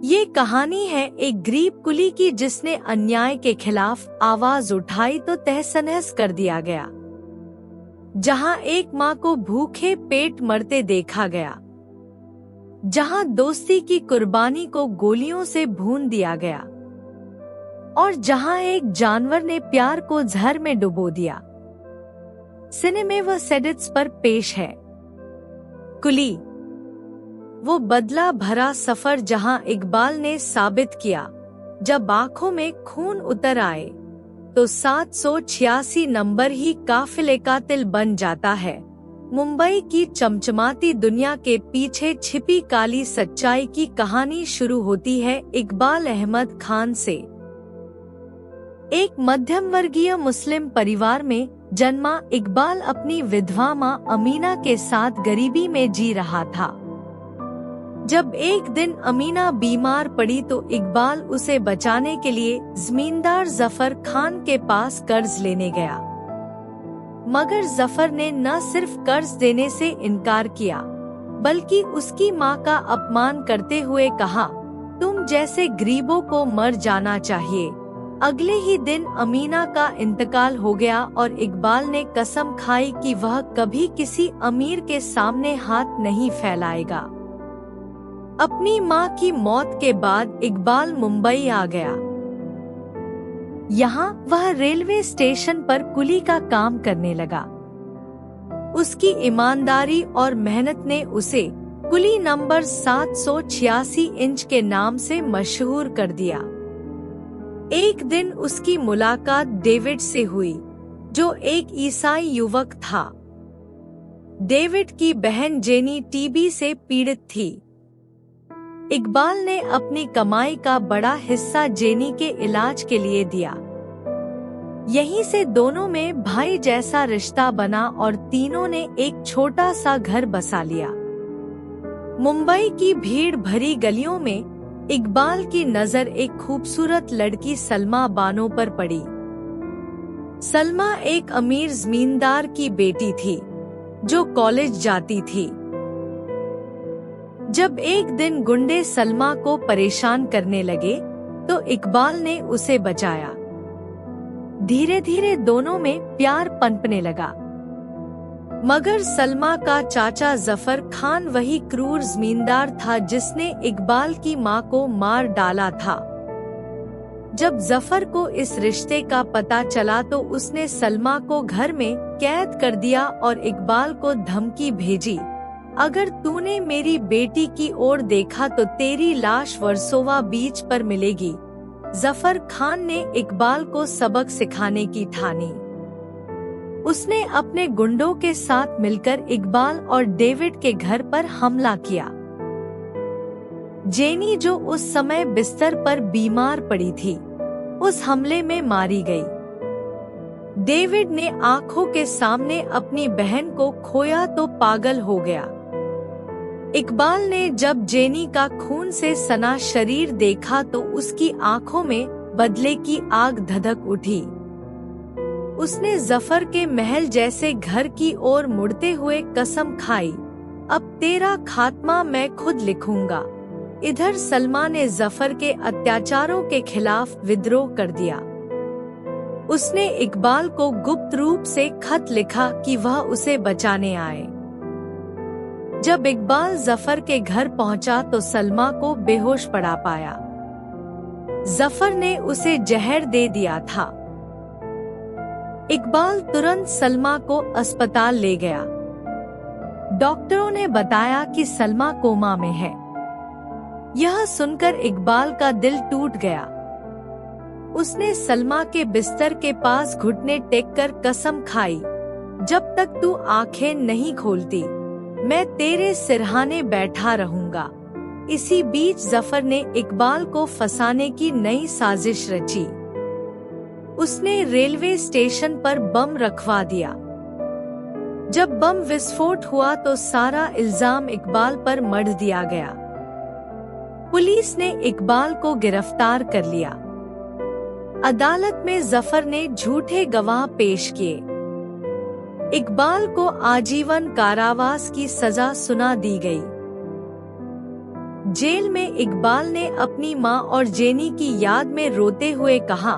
ये कहानी है एक गरीब कुली की जिसने अन्याय के खिलाफ आवाज उठाई तो तहस-नहस कर दिया गया। जहां एक माँ को भूखे पेट मरते देखा गया, जहां दोस्ती की कुर्बानी को गोलियों से भून दिया गया और जहां एक जानवर ने प्यार को जहर में डुबो दिया। सिनेमे व सेडिट्स पर पेश है कुली, वो बदला भरा सफर जहां इकबाल ने साबित किया जब आंखों में खून उतर आए तो 786 नंबर ही काफिले का तिल बन जाता है। मुंबई की चमचमाती दुनिया के पीछे छिपी काली सच्चाई की कहानी शुरू होती है इकबाल अहमद खान से। एक मध्यम वर्गीय मुस्लिम परिवार में जन्मा इकबाल अपनी विधवा मां अमीना के साथ गरीबी में जी रहा था। जब एक दिन अमीना बीमार पड़ी तो इकबाल उसे बचाने के लिए जमींदार जफर खान के पास कर्ज लेने गया, मगर जफर ने न सिर्फ कर्ज देने से इनकार किया बल्कि उसकी मां का अपमान करते हुए कहा, तुम जैसे गरीबों को मर जाना चाहिए। अगले ही दिन अमीना का इंतकाल हो गया और इकबाल ने कसम खाई कि वह कभी किसी अमीर के सामने हाथ नहीं फैलाएगा। अपनी मां की मौत के बाद इकबाल मुंबई आ गया। यहाँ वह रेलवे स्टेशन पर कुली का काम करने लगा। उसकी ईमानदारी और मेहनत ने उसे कुली नंबर 786 इंच के नाम से मशहूर कर दिया। एक दिन उसकी मुलाकात डेविड से हुई, जो एक ईसाई युवक था। डेविड की बहन जेनी टीबी से पीड़ित थी। इकबाल ने अपनी कमाई का बड़ा हिस्सा जेनी के इलाज के लिए दिया। यहीं से दोनों में भाई जैसा रिश्ता बना और तीनों ने एक छोटा सा घर बसा लिया। मुंबई की भीड़ भरी गलियों में इकबाल की नजर एक खूबसूरत लड़की सलमा बानो पर पड़ी। सलमा एक अमीर जमींदार की बेटी थी जो कॉलेज जाती थी। जब एक दिन गुंडे सलमा को परेशान करने लगे तो इकबाल ने उसे बचाया। धीरे धीरे दोनों में प्यार पनपने लगा, मगर सलमा का चाचा जफर खान वही क्रूर जमींदार था जिसने इकबाल की मां को मार डाला था। जब जफर को इस रिश्ते का पता चला तो उसने सलमा को घर में कैद कर दिया और इकबाल को धमकी भेजी, अगर तूने मेरी बेटी की ओर देखा तो तेरी लाश वर्सोवा बीच पर मिलेगी। जफर खान ने इकबाल को सबक सिखाने की ठानी। उसने अपने गुंडों के साथ मिलकर इकबाल और डेविड के घर पर हमला किया। जेनी, जो उस समय बिस्तर पर बीमार पड़ी थी, उस हमले में मारी गई। डेविड ने आंखों के सामने अपनी बहन को खोया तो पागल हो गया। इकबाल ने जब जेनी का खून से सना शरीर देखा तो उसकी आंखों में बदले की आग धधक उठी। उसने जफर के महल जैसे घर की ओर मुड़ते हुए कसम खाई, अब तेरा खात्मा मैं खुद लिखूंगा। इधर सलमा ने जफर के अत्याचारों के खिलाफ विद्रोह कर दिया। उसने इकबाल को गुप्त रूप से खत लिखा कि वह उसे बचाने आए। जब इकबाल जफर के घर पहुंचा तो सलमा को बेहोश पड़ा पाया। जफर ने उसे जहर दे दिया था। इकबाल तुरंत सलमा को अस्पताल ले गया। डॉक्टरों ने बताया कि सलमा कोमा में है। यह सुनकर इकबाल का दिल टूट गया। उसने सलमा के बिस्तर के पास घुटने टेककर कसम खाई, जब तक तू आंखें नहीं खोलती मैं तेरे सिरहाने बैठा रहूंगा। इसी बीच जफर ने इकबाल को फंसाने की नई साजिश रची। उसने रेलवे स्टेशन पर बम रखवा दिया। जब बम विस्फोट हुआ तो सारा इल्जाम इकबाल पर मढ़ दिया गया। पुलिस ने इकबाल को गिरफ्तार कर लिया। अदालत में जफर ने झूठे गवाह पेश किए। इकबाल को आजीवन कारावास की सजा सुना दी गई। जेल में इकबाल ने अपनी माँ और जेनी की याद में रोते हुए कहा,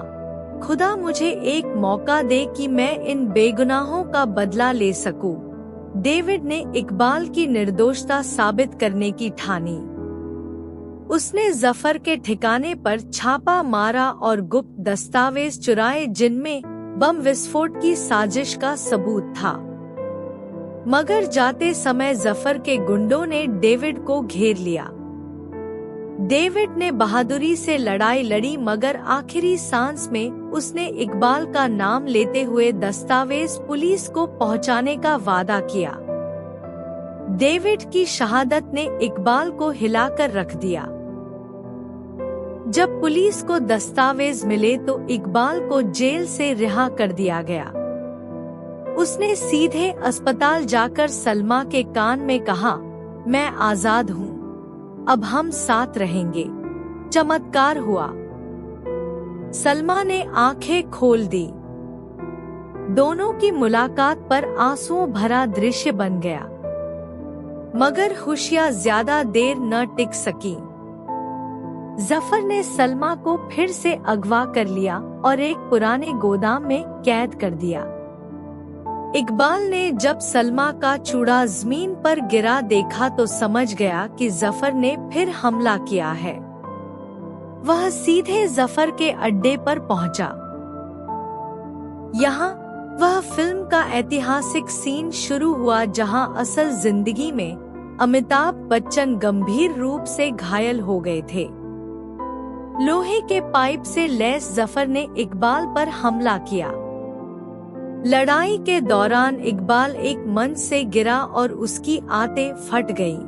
खुदा मुझे एक मौका दे कि मैं इन बेगुनाहों का बदला ले सकूं। डेविड ने इकबाल की निर्दोषता साबित करने की ठानी। उसने जफर के ठिकाने पर छापा मारा और गुप्त दस्तावेज चुराए जिनमें बम विस्फोट की साजिश का सबूत था। मगर जाते समय जफर के गुंडों ने डेविड को घेर लिया। डेविड ने बहादुरी से लड़ाई लड़ी, मगर आखिरी सांस में उसने इकबाल का नाम लेते हुए दस्तावेज पुलिस को पहुंचाने का वादा किया। डेविड की शहादत ने इकबाल को हिलाकर रख दिया। जब पुलिस को दस्तावेज मिले तो इकबाल को जेल से रिहा कर दिया गया। उसने सीधे अस्पताल जाकर सलमा के कान में कहा, मैं आजाद हूँ, अब हम साथ रहेंगे। चमत्कार हुआ। सलमा ने आंखें खोल दी। दोनों की मुलाकात पर आंसुओं भरा दृश्य बन गया, मगर खुशियां ज्यादा देर न टिक सकी। जफर ने सलमा को फिर से अगवा कर लिया और एक पुराने गोदाम में कैद कर दिया। इकबाल ने जब सलमा का चूड़ा जमीन पर गिरा देखा तो समझ गया कि जफर ने फिर हमला किया है। वह सीधे जफर के अड्डे पर पहुंचा। यहाँ वह फिल्म का ऐतिहासिक सीन शुरू हुआ जहां असल जिंदगी में अमिताभ बच्चन गंभीर रूप से घायल हो गए थे। लोहे के पाइप से लैस जफर ने इकबाल पर हमला किया। लड़ाई के दौरान इकबाल एक मंच से गिरा और उसकी आंतें फट गईं।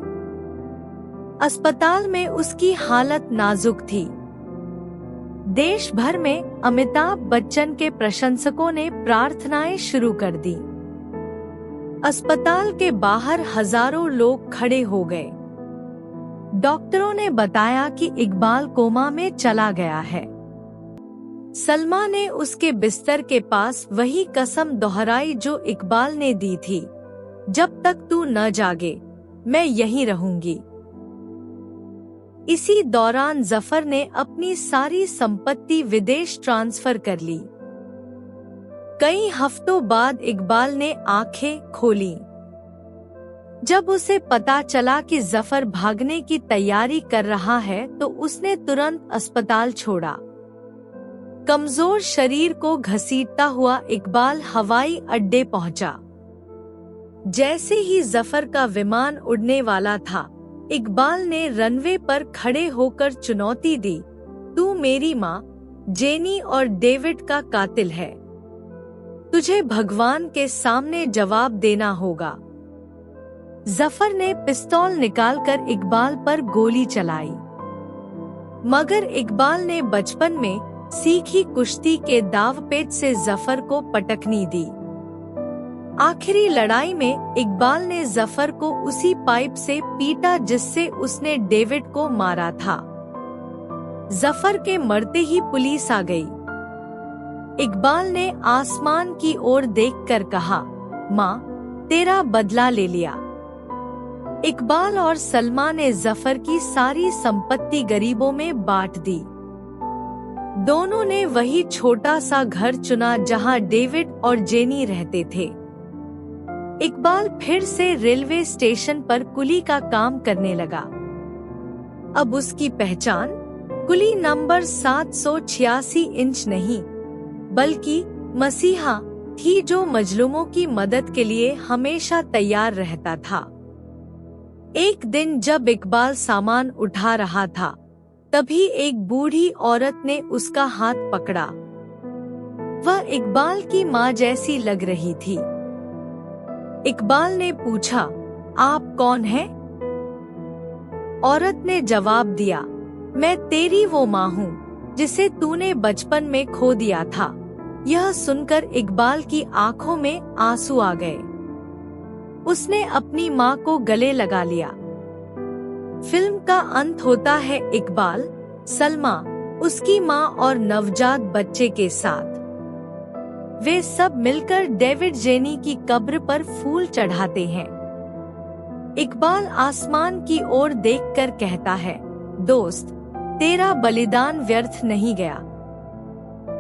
अस्पताल में उसकी हालत नाजुक थी। देश भर में अमिताभ बच्चन के प्रशंसकों ने प्रार्थनाएं शुरू कर दी। अस्पताल के बाहर हजारों लोग खड़े हो गए। डॉक्टरों ने बताया कि इकबाल कोमा में चला गया है। सलमा ने उसके बिस्तर के पास वही कसम दोहराई जो इकबाल ने दी थी, जब तक तू न जागे मैं यहीं रहूंगी। इसी दौरान जफर ने अपनी सारी संपत्ति विदेश ट्रांसफर कर ली। कई हफ्तों बाद इकबाल ने आंखें खोली। जब उसे पता चला कि जफर भागने की तैयारी कर रहा है तो उसने तुरंत अस्पताल छोड़ा। कमजोर शरीर को घसीटता हुआ इकबाल हवाई अड्डे पहुंचा। जैसे ही जफर का विमान उड़ने वाला था, इकबाल ने रनवे पर खड़े होकर चुनौती दी, तू मेरी माँ, जेनी और डेविड का कातिल है। तुझे भगवान के सामने जवाब देना होगा। जफर ने पिस्तौल निकालकर इकबाल पर गोली चलाई, मगर इकबाल ने बचपन में सीखी कुश्ती के दावपेच से जफर को पटकनी दी। आखिरी लड़ाई में इकबाल ने जफर को उसी पाइप से पीटा जिससे उसने डेविड को मारा था। जफर के मरते ही पुलिस आ गई। इकबाल ने आसमान की ओर देखकर कहा, माँ, तेरा बदला ले लिया। इकबाल और सलमा ने जफर की सारी संपत्ति गरीबों में बांट दी। दोनों ने वही छोटा सा घर चुना जहां डेविड और जेनी रहते थे। इकबाल फिर से रेलवे स्टेशन पर कुली का काम करने लगा। अब उसकी पहचान कुली नंबर 786 इंच नहीं, बल्कि मसीहा थी जो मजलूमों की मदद के लिए हमेशा तैयार रहता था। एक दिन जब इकबाल सामान उठा रहा था, तभी एक बूढ़ी औरत ने उसका हाथ पकड़ा। वह इकबाल की माँ जैसी लग रही थी। इकबाल ने पूछा, आप कौन हैं? औरत ने जवाब दिया, मैं तेरी वो माँ हूँ जिसे तूने बचपन में खो दिया था। यह सुनकर इकबाल की आंखों में आंसू आ गए। उसने अपनी माँ को गले लगा लिया। फिल्म का अंत होता है इकबाल, सलमा, उसकी माँ और नवजात बच्चे के साथ। वे सब मिलकर डेविड जेनी की कब्र पर फूल चढ़ाते हैं। इकबाल आसमान की ओर देखकर कहता है, दोस्त, तेरा बलिदान व्यर्थ नहीं गया।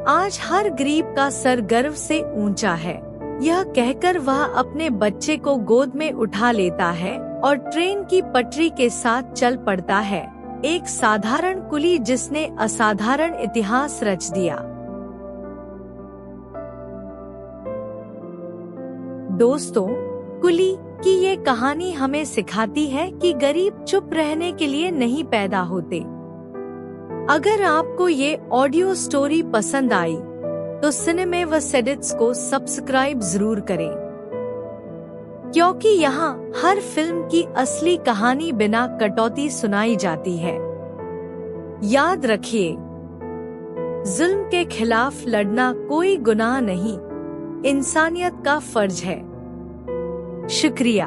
आज हर गरीब का सर गर्व से ऊंचा है। यह कहकर वह अपने बच्चे को गोद में उठा लेता है और ट्रेन की पटरी के साथ चल पड़ता है, एक साधारण कुली जिसने असाधारण इतिहास रच दिया। दोस्तों, कुली की ये कहानी हमें सिखाती है कि गरीब चुप रहने के लिए नहीं पैदा होते। अगर आपको ये ऑडियो स्टोरी पसंद आई तो सिनेमे व सेडिट्स को सब्सक्राइब जरूर करें, क्योंकि यहाँ हर फिल्म की असली कहानी बिना कटौती सुनाई जाती है। याद रखिए, जुल्म के खिलाफ लड़ना कोई गुनाह नहीं, इंसानियत का फर्ज है। शुक्रिया।